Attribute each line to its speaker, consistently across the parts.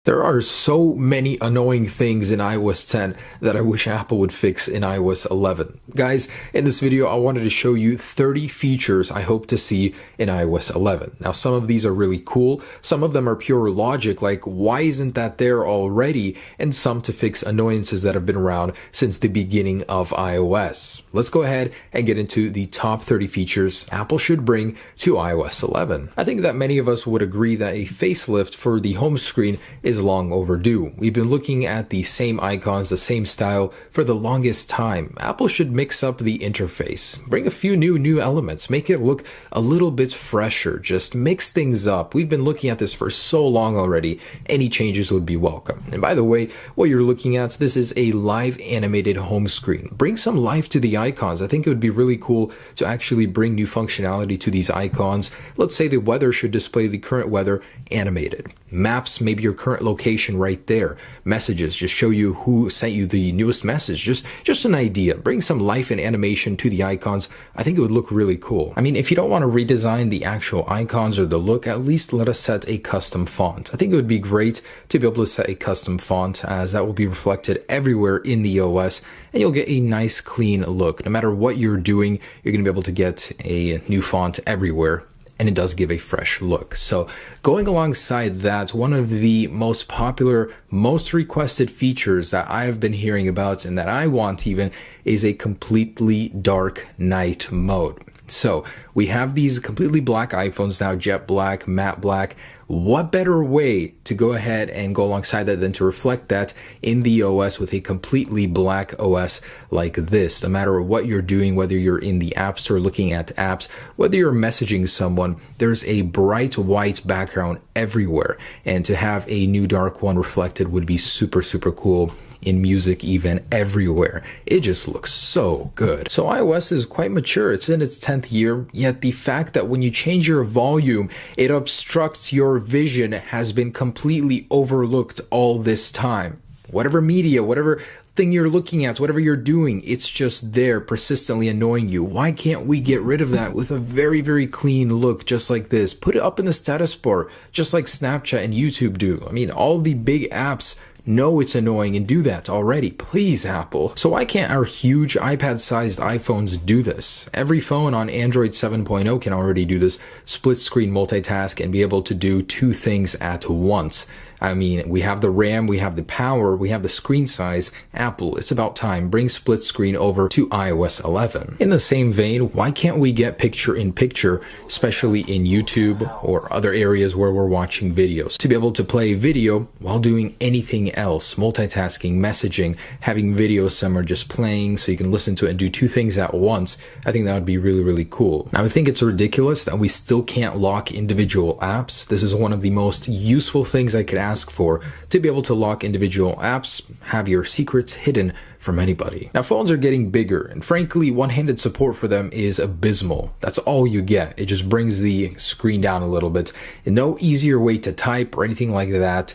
Speaker 1: There are so many annoying things in iOS 10 that I wish Apple would fix in iOS 11. Guys, in this video, I wanted to show you 30 features I hope to see in iOS 11. Now, some of these are really cool. Some of them are pure logic, like why isn't that there already? And some to fix annoyances that have been around since the beginning of iOS. Let's go ahead and get into the top 30 features Apple should bring to iOS 11. I think that many of us would agree that a facelift for the home screen is long overdue. We've been looking at the same icons, the same style for the longest time. Apple should mix up the interface, bring a few new elements, make it look a little bit fresher, just mix things up. We've been looking at this for so long already. Any changes would be welcome. And by the way, what you're looking at, this is a live animated home screen. Bring some life to the icons. I think it would be really cool to actually bring new functionality to these icons. Let's say the weather should display the current weather animated. Maps, maybe your current location right there. Messages, just show you who sent you the newest message. Just an idea. Bring some life and animation to the icons. I think it would look really cool. I mean, if you don't want to redesign the actual icons or the look, at least let us set a custom font. I think it would be great to be able to set a custom font, as that will be reflected everywhere in the OS, and you'll get a nice clean look. No matter what you're doing, you're going to be able to get a new font everywhere. And it does give a fresh look. So going alongside that, one of the most popular, most requested features that I have been hearing about and that I want even is a completely dark night mode. So we have these completely black iPhones now, jet black, matte black. What better way to go ahead and go alongside that than to reflect that in the OS with a completely black OS like this? No matter what you're doing, whether you're in the App Store looking at apps, whether you're messaging someone, there's a bright white background everywhere. And to have a new dark one reflected would be super cool. In music, even everywhere. It just looks so good. So iOS is quite mature. It's in its 10th year, yet the fact that when you change your volume, it obstructs your vision has been completely overlooked all this time. Whatever media, whatever thing you're looking at, whatever you're doing, it's just there persistently annoying you. Why can't we get rid of that with a very clean look just like this? Put it up in the status bar, just like Snapchat and YouTube do. I mean, all the big apps know it's annoying and do that already. Please, Apple. So why can't our huge iPad-sized iPhones do this? Every phone on Android 7.0 can already do this split screen multitask and be able to do two things at once. I mean, we have the RAM, we have the power, we have the screen size. Apple, it's about time. Bring split screen over to iOS 11. In the same vein, why can't we get picture-in-picture, especially in YouTube or other areas where we're watching videos, to be able to play video while doing anything else, multitasking, messaging, having video somewhere just playing so you can listen to it and do two things at once? I think that would be really cool. Now, I think it's ridiculous that we still can't lock individual apps. This is one of the most useful things I could ask for, to be able to lock individual apps, have your secrets hidden from anybody. Now, phones are getting bigger, and frankly, one-handed support for them is abysmal. That's all you get. It just brings the screen down a little bit, and no easier way to type or anything like that.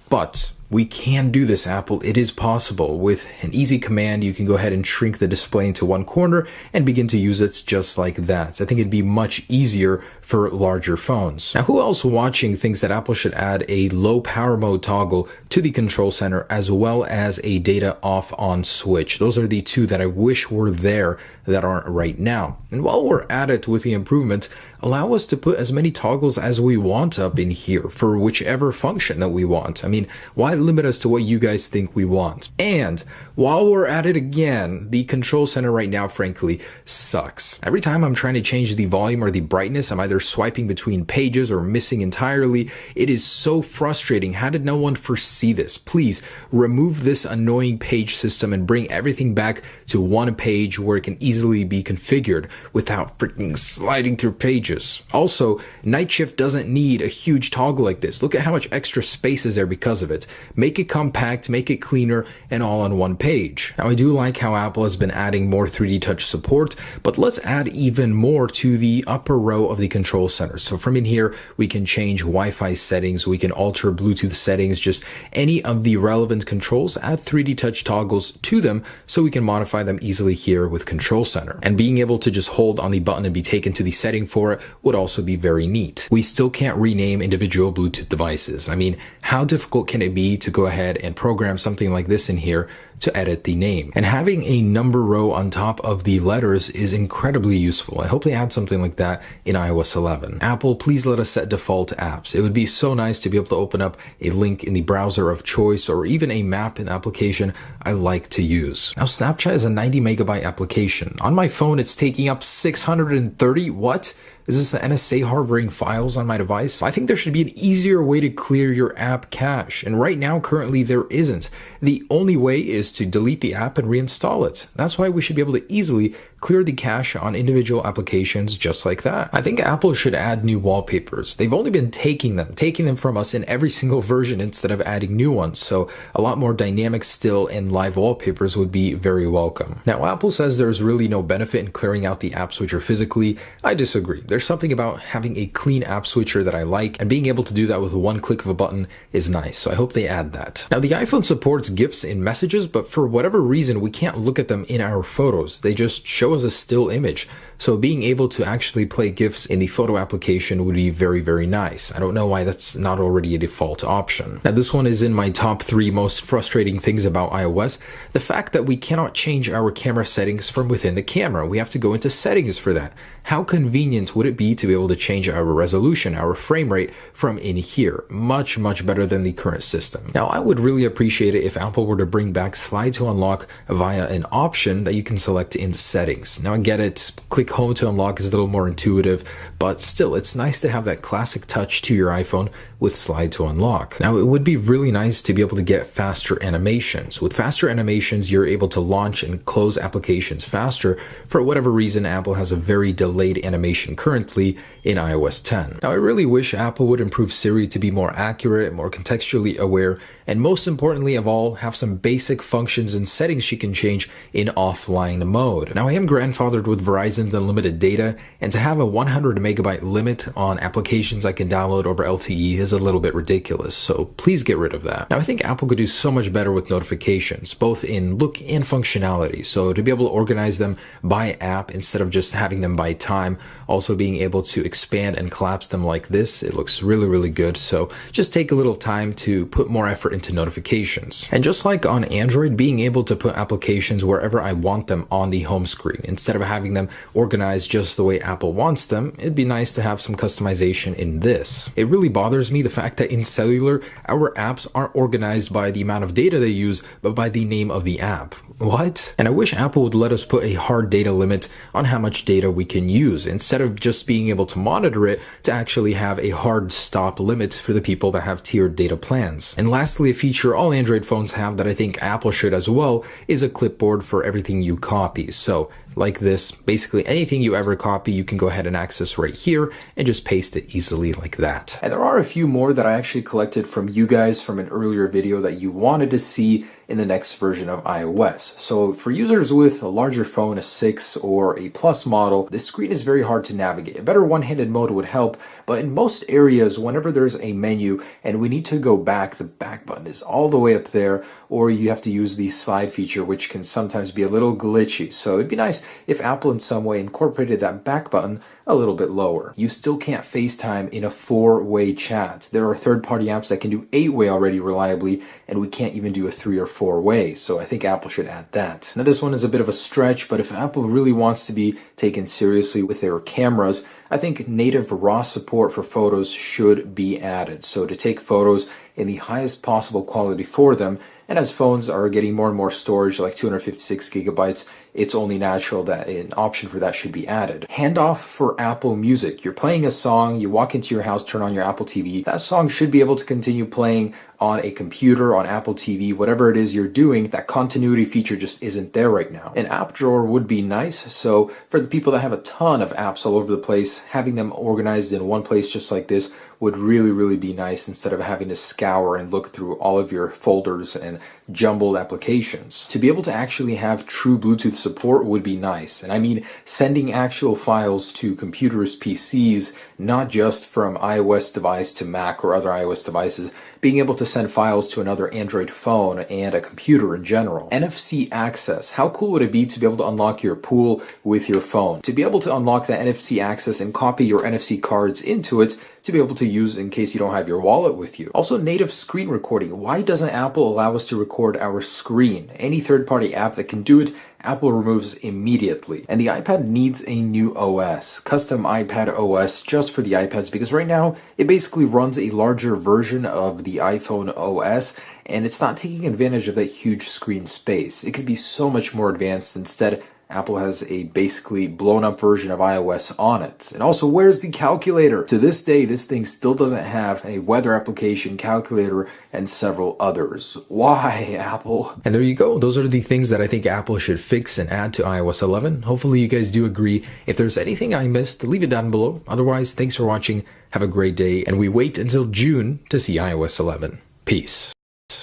Speaker 1: But we can do this, Apple. It is possible. With an easy command, you can go ahead and shrink the display into one corner and begin to use it just like that. I think it'd be much easier for larger phones. Now, who else watching thinks that Apple should add a low power mode toggle to the control center as well as a data off on switch? Those are the two that I wish were there that aren't right now. And while we're at it with the improvement, allow us to put as many toggles as we want up in here for whichever function that we want. I mean, why limit us to what you guys think we want? And while we're at it again, the control center right now, frankly, sucks. Every time I'm trying to change the volume or the brightness, I'm either swiping between pages or missing entirely. It is so frustrating. How did no one foresee this? Please remove this annoying page system and bring everything back to one page where it can easily be configured without freaking sliding through pages. Also, Night Shift doesn't need a huge toggle like this. Look at how much extra space is there because of it. make it compact, make it cleaner, and all on one page. Now, I do like how Apple has been adding more 3D Touch support, but let's add even more to the upper row of the control center. So from in here, we can change Wi-Fi settings, we can alter Bluetooth settings, just any of the relevant controls, add 3D Touch toggles to them so we can modify them easily here with Control Center. And being able to just hold on the button and be taken to the setting for it would also be very neat. We still can't rename individual Bluetooth devices. I mean, how difficult can it be to go ahead and program something like this in here to edit the name? And having a number row on top of the letters is incredibly useful. I hope they add something like that in iOS 11. Apple, please let us set default apps. It would be so nice to be able to open up a link in the browser of choice or even a map and application I like to use. Now, Snapchat is a 90 megabyte application. On my phone, it's taking up 630. What? Is this the NSA harboring files on my device? I think there should be an easier way to clear your app cache, and right now, currently, there isn't. The only way is to delete the app and reinstall it. That's why we should be able to easily clear the cache on individual applications just like that. I think Apple should add new wallpapers. They've only been taking them from us in every single version instead of adding new ones, so a lot more dynamic still and live wallpapers would be very welcome. Now, Apple says there's really no benefit in clearing out the app switcher physically. I disagree. There's something about having a clean app switcher that I like, and being able to do that with one click of a button is nice, so I hope they add that. Now, the iPhone supports GIFs in messages, but for whatever reason, we can't look at them in our photos. They just show us a still image. So being able to actually play GIFs in the photo application would be very, very nice. I don't know why that's not already a default option. Now, this one is in my top 3 most frustrating things about iOS. The fact that we cannot change our camera settings from within the camera. We have to go into settings for that. How convenient would it be to be able to change our resolution, our frame rate from in here? Much, much better than the current system. Now, I would really appreciate it if Apple were to bring back slide to unlock via an option that you can select in settings. Now, I get it. Click home to unlock is a little more intuitive, but still, it's nice to have that classic touch to your iPhone with slide to unlock. Now, it would be really nice to be able to get faster animations. With faster animations, you're able to launch and close applications faster. For whatever reason, Apple has a very delayed animation currently in iOS 10. Now, I really wish Apple would improve Siri to be more accurate, more contextually aware, and most importantly of all, have some basic functions and settings she can change in offline mode. Now, I am grandfathered with Verizon's unlimited data, and to have a 100 megabyte limit on applications I can download over LTE is a little bit ridiculous, so please get rid of that. Now, I think Apple could do so much better with notifications, both in look and functionality, so to be able to organize them by app instead of just having them by time, also being able to expand and collapse them like this, it looks really, really good, so just take a little time to put more effort into notifications. And just like on Android, being able to put applications wherever I want them on the home screen, instead of having them organized just the way Apple wants them, it'd be nice to have some customization in this. It really bothers me the fact that in cellular, our apps aren't organized by the amount of data they use, but by the name of the app. What? And I wish Apple would let us put a hard data limit on how much data we can use, instead of just being able to monitor it, to actually have a hard stop limit for the people that have tiered data plans. And lastly, a feature all Android phones have that I think Apple should as well is a clipboard for everything you copy. So like this, basically anything you ever copy, you can go ahead and access right here and just paste it easily like that. And there are a few more that I actually collected from you guys from an earlier video that you wanted to see in the next version of iOS. So for users with a larger phone, a 6 or a Plus model, this screen is very hard to navigate. A better one-handed mode would help, but in most areas, whenever there's a menu and we need to go back, the back button is all the way up there, or you have to use the slide feature, which can sometimes be a little glitchy. So it'd be nice if Apple in some way incorporated that back button a little bit lower. You still can't FaceTime in a 4-way chat. There are third-party apps that can do 8-way already reliably, and we can't even do a 3 or 4-way, so I think Apple should add that. Now, this one is a bit of a stretch, but if Apple really wants to be taken seriously with their cameras, I think native RAW support for photos should be added. So to take photos in the highest possible quality for them, and as phones are getting more and more storage, like 256 gigabytes, it's only natural that an option for that should be added. Handoff for Apple Music. You're playing a song, you walk into your house, turn on your Apple TV. That song should be able to continue playing on a computer, on Apple TV, whatever it is you're doing. That continuity feature just isn't there right now. An app drawer would be nice. So for the people that have a ton of apps all over the place, having them organized in one place just like this would really be nice instead of having to scour and look through all of your folders and jumbled applications. To be able to actually have true Bluetooth support would be nice. And I mean sending actual files to computers, PCs, not just from iOS device to Mac or other iOS devices, being able to send files to another Android phone and a computer in general. NFC access. How cool would it be to be able to unlock your pool with your phone? To be able to unlock that NFC access and copy your NFC cards into it to be able to use in case you don't have your wallet with you. Also, native screen recording. Why doesn't Apple allow us to record our screen? Any third-party app that can do it, Apple removes immediately. And the iPad needs a new OS, custom iPad OS just for the iPads, because right now it basically runs a larger version of the iPhone OS and it's not taking advantage of that huge screen space. It could be so much more advanced. Instead, Apple has a basically blown up version of iOS on it. And also, where's the calculator? To this day, this thing still doesn't have a weather application, calculator, and several others. Why, Apple? And there you go. Those are the things that I think Apple should fix and add to iOS 11. Hopefully you guys do agree. If there's anything I missed, leave it down below. Otherwise, thanks for watching. Have a great day. And we wait until June to see iOS 11. Peace.